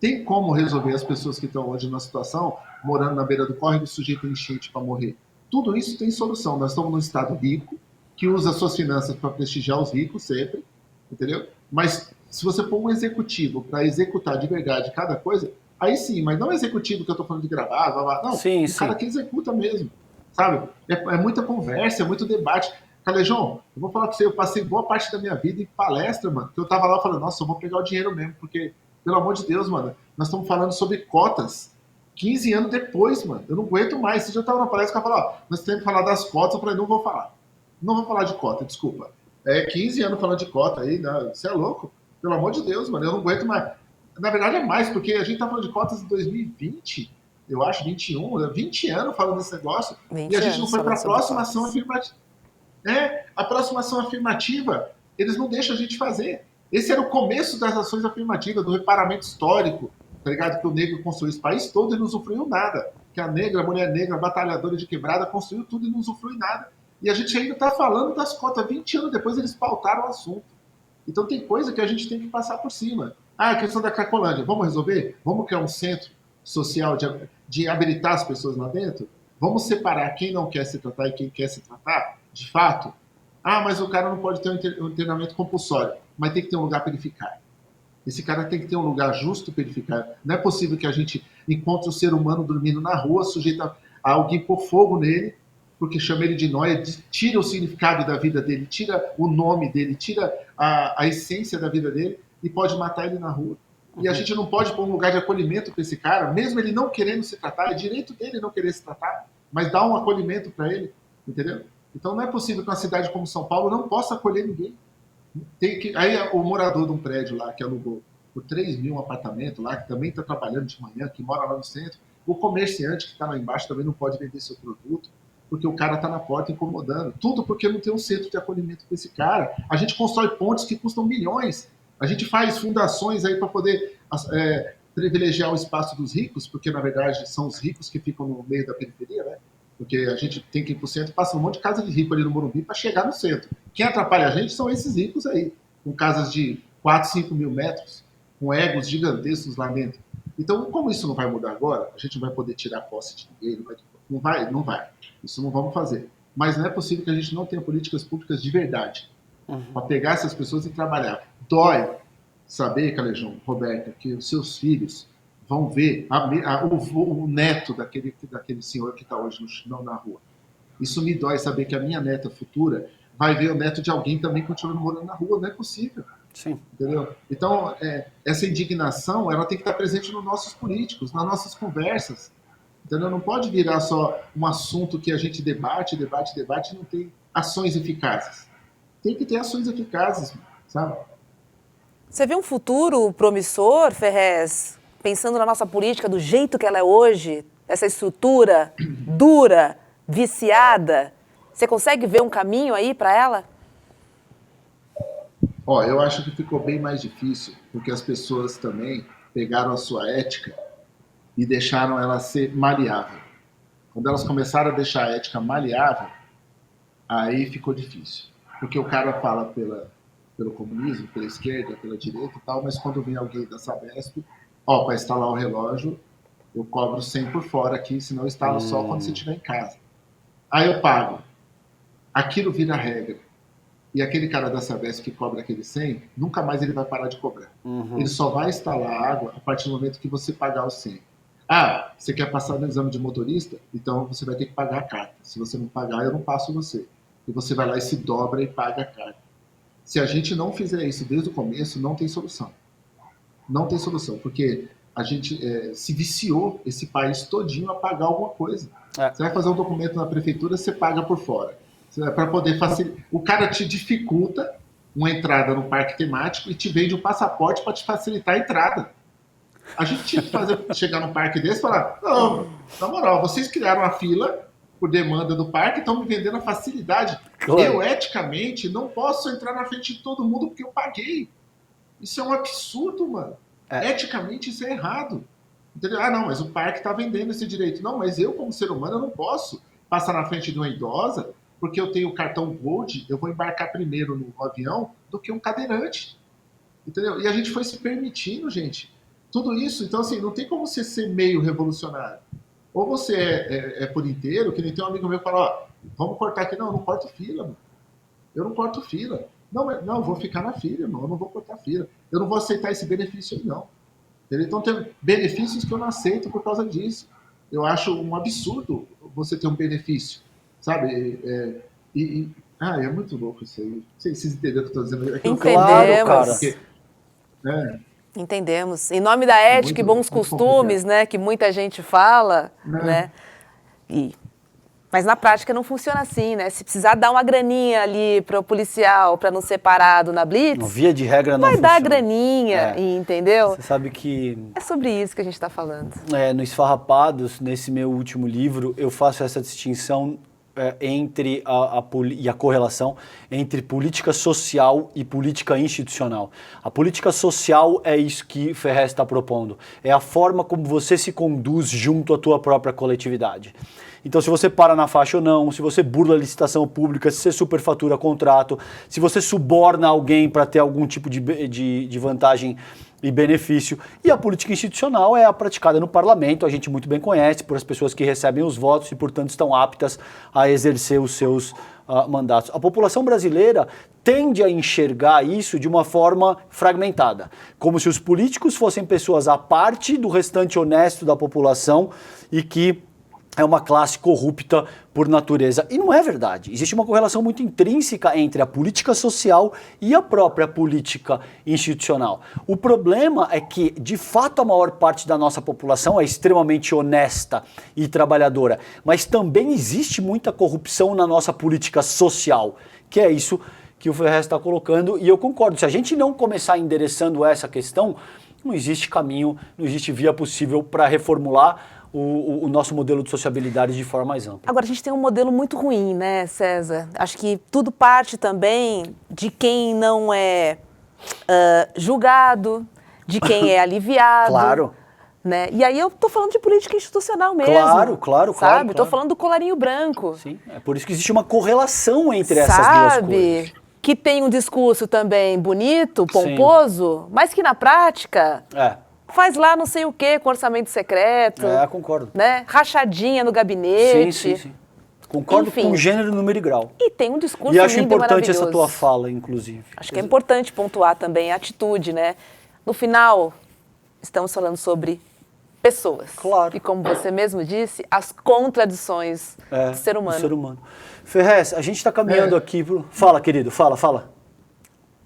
Tem como resolver as pessoas que estão hoje na situação, morando na beira do córrego, sujeito a enchente para morrer. Tudo isso tem solução. Nós estamos num estado rico, que usa suas finanças para prestigiar os ricos sempre, entendeu? Mas se você pôr um executivo para executar de verdade cada coisa, aí sim, mas não é executivo que eu estou falando de gravar, blá, blá, não, Sim, o cara sim. que executa mesmo, sabe? É muita conversa, é muito debate. Calejão, eu vou falar para você, eu passei boa parte da minha vida em palestra, mano, que eu tava lá falando, nossa, eu vou pegar o dinheiro mesmo, porque, pelo amor de Deus, mano, nós estamos falando sobre cotas 15 anos depois, mano, eu não aguento mais. Você já tava na palestra, o cara falou, ó, nós temos que falar das cotas, eu falei, não vou falar. Não vou falar de cota, desculpa. 15 anos falando de cota aí, né? Você é louco? Pelo amor de Deus, mano, eu não aguento mais. Na verdade é mais, porque a gente tá falando de cotas em 2020, eu acho, 21, 20 anos falando desse negócio, e a 20 gente não anos foi para falando a sobre próxima ação cotas. afirmativa. A próxima ação afirmativa, eles não deixam a gente fazer. Esse era o começo das ações afirmativas, do reparamento histórico, tá ligado? Que o negro construiu esse país todo e não usufruiu nada. Que a negra, a mulher negra, a batalhadora de quebrada, construiu tudo e não usufruiu nada. E a gente ainda está falando das cotas. 20 anos depois eles pautaram o assunto. Então tem coisa que a gente tem que passar por cima. Ah, a questão da Cracolândia, vamos resolver? Vamos criar um centro social de habilitar as pessoas lá dentro? Vamos separar quem não quer se tratar e quem quer se tratar, de fato? Ah, mas o cara não pode ter um internamento compulsório, mas tem que ter um lugar para ele ficar. Esse cara tem que ter um lugar justo para ele ficar. Não é possível que a gente encontre o ser humano dormindo na rua, sujeito a alguém pôr fogo nele, porque chama ele de nóia, tira o significado da vida dele, tira o nome dele, tira a essência da vida dele e pode matar ele na rua. E a gente não pode pôr um lugar de acolhimento para esse cara, mesmo ele não querendo se tratar, é direito dele não querer se tratar, mas dá um acolhimento para ele, entendeu? Então não é possível que uma cidade como São Paulo não possa acolher ninguém. Aí o morador de um prédio lá que alugou por 3 mil um apartamento lá, que também está trabalhando de manhã, que mora lá no centro, o comerciante que está lá embaixo também não pode vender seu produto, porque o cara está na porta incomodando. Tudo porque não tem um centro de acolhimento para esse cara. A gente constrói pontes que custam milhões. A gente faz fundações aí para poder privilegiar o espaço dos ricos, porque na verdade são os ricos que ficam no meio da periferia, né? Porque a gente tem que ir para o centro, passa um monte de casa de rico ali no Morumbi para chegar no centro. Quem atrapalha a gente são esses ricos aí, com casas de 4, 5 mil metros, com egos gigantescos lá dentro. Então, como isso não vai mudar agora, a gente não vai poder tirar posse de ninguém, não vai. Isso não vamos fazer. Mas não é possível que a gente não tenha políticas públicas de verdade para pegar essas pessoas e trabalhar. Dói saber, Calejão, Roberta, que os seus filhos vão ver o neto daquele senhor que está hoje na rua. Isso me dói saber que a minha neta futura vai ver o neto de alguém também continuando morando na rua. Não é possível. Sim. Entendeu? Então, essa indignação ela tem que estar presente nos nossos políticos, nas nossas conversas. Entendeu? Não pode virar só um assunto que a gente debate e não tem ações eficazes. Tem que ter ações eficazes, sabe? Você vê um futuro promissor, Ferrez, pensando na nossa política do jeito que ela é hoje, essa estrutura dura, viciada? Você consegue ver um caminho aí para ela? Eu acho que ficou bem mais difícil, porque as pessoas também pegaram a sua ética e deixaram ela ser maleável. Quando elas começaram a deixar a ética maleável, aí ficou difícil. Porque o cara fala pelo comunismo, pela esquerda, pela direita e tal, mas quando vem alguém da Sabesp, para instalar o relógio, eu cobro 100 por fora aqui, senão eu instalo só quando você estiver em casa. Aí eu pago. Aquilo vira regra. E aquele cara da Sabesp que cobra aquele 100, nunca mais ele vai parar de cobrar. Ele só vai instalar água a partir do momento que você pagar os 100. Ah, você quer passar no exame de motorista? Então você vai ter que pagar a carta. Se você não pagar, eu não passo você. E você vai lá e se dobra e paga a carta. Se a gente não fizer isso desde o começo, não tem solução. Não tem solução, porque a gente se viciou esse país todinho a pagar alguma coisa. Você vai fazer um documento na prefeitura, você paga por fora. Para poder facilitar. O cara te dificulta uma entrada no parque temático e te vende um passaporte para te facilitar a entrada. A gente tinha que chegar num parque desse e falar, não, na moral, vocês criaram uma fila por demanda do parque, estão me vendendo a facilidade. Claro. Eu, eticamente, não posso entrar na frente de todo mundo porque eu paguei. Isso é um absurdo, mano. Eticamente, isso é errado. Entendeu? Ah, não, mas o parque está vendendo esse direito. Não, mas eu, como ser humano, eu não posso passar na frente de uma idosa porque eu tenho cartão Gold, eu vou embarcar primeiro no avião do que um cadeirante. Entendeu? E a gente foi se permitindo, gente, tudo isso. Então, assim, não tem como você ser meio revolucionário. Ou você é por inteiro, que nem tem um amigo meu que fala, ó, vamos cortar aqui. Não, eu não corto fila, mano. Eu não corto fila. Não, não, eu vou ficar na fila, irmão. Eu não vou cortar fila. Eu não vou aceitar esse benefício aí, não. Entendeu? Então, tem benefícios que eu não aceito por causa disso. Eu acho um absurdo você ter um benefício, sabe? É muito louco isso aí. Não sei se vocês entenderam o que eu estou dizendo. É que eu Claro, cara. porque, né? Entendemos. Em nome da ética e bons costumes, né, que muita gente fala, né? Mas na prática não funciona assim, né? Se precisar dar uma graninha ali para o policial para não ser parado na blitz, Via de regra não vai funciona. dar graninha, entendeu? Você sabe que É sobre isso que a gente está falando. no Esfarrapados, nesse meu último livro, eu faço essa distinção entre a correlação entre política social e política institucional. A política social é isso que Ferrez está propondo. É a forma como você se conduz junto à tua própria coletividade. Então, se você para na faixa ou não, se você burla a licitação pública, se você superfatura contrato, se você suborna alguém para ter algum tipo de vantagem e benefício. E a política institucional é a praticada no parlamento, a gente muito bem conhece, por as pessoas que recebem os votos e, portanto, estão aptas a exercer os seus mandatos. A população brasileira tende a enxergar isso de uma forma fragmentada, como se os políticos fossem pessoas à parte do restante honesto da população e que é uma classe corrupta por natureza. E não é verdade. Existe uma correlação muito intrínseca entre a política social e a própria política institucional. O problema é que, de fato, a maior parte da nossa população é extremamente honesta e trabalhadora, mas também existe muita corrupção na nossa política social, que é isso que o Ferrez está colocando, e eu concordo. Se a gente não começar endereçando essa questão, não existe caminho, não existe via possível para reformular o nosso modelo de sociabilidade de forma mais ampla. Agora, a gente tem um modelo muito ruim, né, César? Acho que tudo parte também de quem não é julgado, de quem é aliviado. Claro. Né? E aí eu tô falando de política institucional mesmo. Claro. Sabe? Tô falando do colarinho branco. Sim, é por isso que existe uma correlação entre essas duas coisas. Que tem um discurso também bonito, pomposo, mas que na prática faz lá não sei o quê com orçamento secreto. Concordo. Né? Rachadinha no gabinete. Sim. Concordo. Enfim, com gênero, número e grau. E tem um discurso lindo e acho importante maravilhoso. essa tua fala, inclusive. Acho que é importante pontuar também a atitude, né? No final, estamos falando sobre pessoas. Claro. E como você mesmo disse, as contradições do ser humano. Ferrez, a gente está caminhando aqui pro... Fala, querido, fala.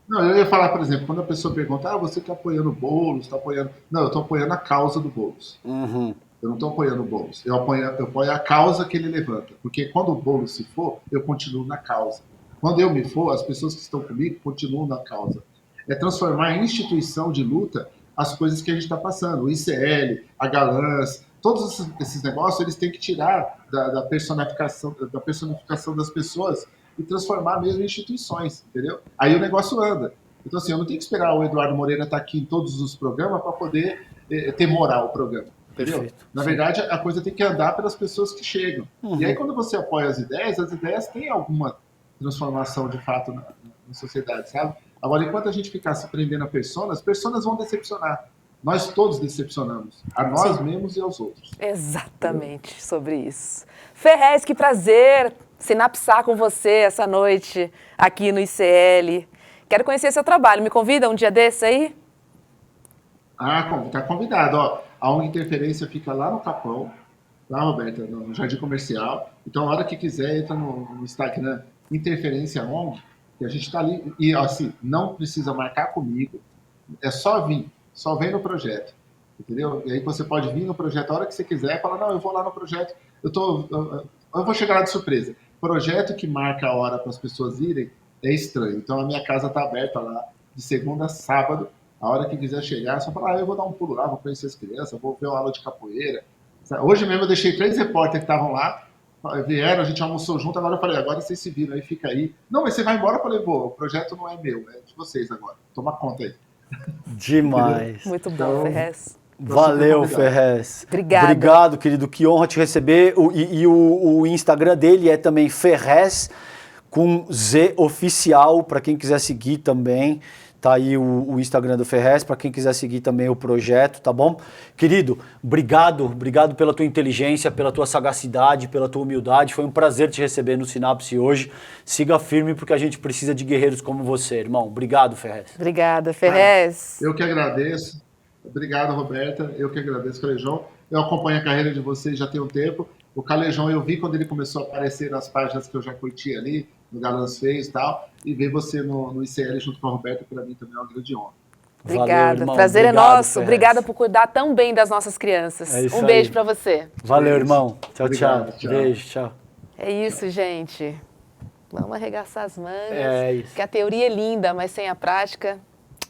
Não, eu ia falar, por exemplo, quando a pessoa pergunta, você está apoiando o Boulos, está apoiando... Não, eu estou apoiando a causa do Boulos. Uhum. Eu não estou apoiando o Boulos. Eu apoio a causa que ele levanta. Porque quando o Boulos se for, eu continuo na causa. Quando eu me for, as pessoas que estão comigo continuam na causa. É transformar em instituição de luta as coisas que a gente está passando. O ICL, a Galãs, todos esses negócios, eles têm que tirar da personificação das pessoas e transformar mesmo em instituições, entendeu? Aí o negócio anda. Então, assim, eu não tenho que esperar o Eduardo Moreira estar aqui em todos os programas para poder ter moral o programa, entendeu? Perfeito. Na verdade, a coisa tem que andar pelas pessoas que chegam. Uhum. E aí, quando você apoia as ideias têm alguma transformação, de fato, na sociedade, sabe? Agora, enquanto a gente ficar se prendendo a personas, personas vão decepcionar. Nós todos decepcionamos, a nós mesmos e aos outros. Exatamente, sobre isso. Ferrez, que prazer sinapsar com você essa noite aqui no ICL. Quero conhecer seu trabalho. Me convida um dia desse aí? Tá convidado. Ó, a ONG Interferência fica lá no Capão, lá, Roberta, no Jardim Comercial. Então, a hora que quiser, entra no Instagram Interferência ONG, que a gente está ali. E, assim, não precisa marcar comigo, é só vir. Só vem no projeto, entendeu? E aí você pode vir no projeto a hora que você quiser e falar, não, eu vou lá no projeto, eu vou chegar lá de surpresa. Projeto que marca a hora para as pessoas irem é estranho. Então a minha casa está aberta lá de segunda a sábado, a hora que quiser chegar, é só falar, eu vou dar um pulo lá, vou conhecer as crianças, vou ver uma aula de capoeira. Hoje mesmo eu deixei 3 repórteres que estavam lá, vieram, a gente almoçou junto, agora eu falei, agora vocês se viram, aí fica aí. Não, mas você vai embora? Eu falei, o projeto não é meu, é de vocês agora, toma conta aí. Demais. Muito bom, Ferrez. Valeu, Ferrez. Obrigada. Obrigado, querido. Que honra te receber. O Instagram dele é também Ferrez, com Z oficial, para quem quiser seguir também. Tá aí o Instagram do Ferrez, para quem quiser seguir também o projeto, tá bom? Querido, obrigado pela tua inteligência, pela tua sagacidade, pela tua humildade. Foi um prazer te receber no Sinapse hoje. Siga firme, porque a gente precisa de guerreiros como você, irmão. Obrigado, Ferrez. Obrigada, Ferrez. Eu que agradeço. Obrigado, Roberta. Eu que agradeço, Calejão. Eu acompanho a carreira de vocês já tem um tempo. O Calejão eu vi quando ele começou a aparecer nas páginas que eu já curti ali, no Galãs Feios e tal, e ver você no ICL junto com a Roberta, para mim também é uma grande honra. Obrigada. Valeu, Prazer obrigado, é nosso. Ferrez. Obrigada por cuidar tão bem das nossas crianças. É isso Um beijo aí. para você. Valeu, irmão. Tchau, Obrigado, tchau. tchau. Beijo, tchau. É isso, gente. Vamos arregaçar as mangas. É isso. Que a teoria é linda, mas sem a prática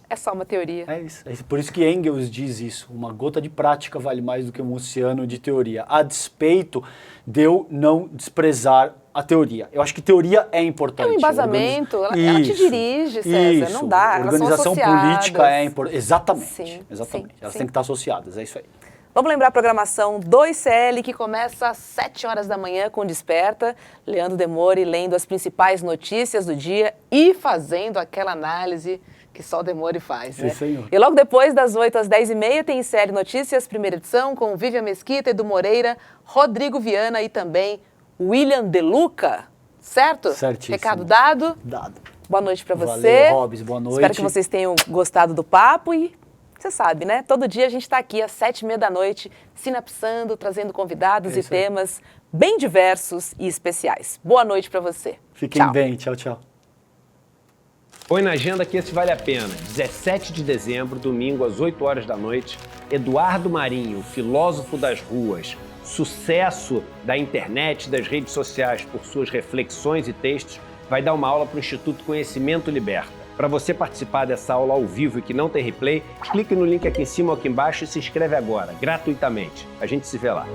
é só uma teoria. É isso. Por isso que Engels diz isso. Uma gota de prática vale mais do que um oceano de teoria. A despeito de eu não desprezar a teoria. Eu acho que teoria é importante. É um embasamento, ela te dirige, César, não dá, elas são Organização associadas. política é importante. Exatamente. Sim, Exatamente. sim, Elas sim. têm que estar associadas, é isso aí. Vamos lembrar a programação do ICL, que começa às 7 horas da manhã com Desperta. Leandro Demore lendo as principais notícias do dia e fazendo aquela análise que só o Demore faz, né? Sim, senhor. E logo depois, das 8 às 10h30, tem ICL Notícias, primeira edição, com Vivian Mesquita, Edu Moreira, Rodrigo Viana e também William De Luca, certo? Certíssimo. Recado dado. Dado. Boa noite para Valeu, você. Robs, boa noite. Espero que vocês tenham gostado do papo e você sabe, né? Todo dia a gente está aqui às 7h30 da noite, sinapsando, trazendo convidados e isso aí. temas bem diversos e especiais. Boa noite para você. Fiquem Tchau. bem. Tchau, tchau. Põe na agenda que esse vale a pena. 17 de dezembro, domingo, às 8 horas da noite, Eduardo Marinho, filósofo das ruas, sucesso da internet, das redes sociais por suas reflexões e textos, vai dar uma aula para o Instituto Conhecimento Liberta. Para você participar dessa aula ao vivo e que não tem replay, clique no link aqui em cima ou aqui embaixo e se inscreve agora, gratuitamente. A gente se vê lá.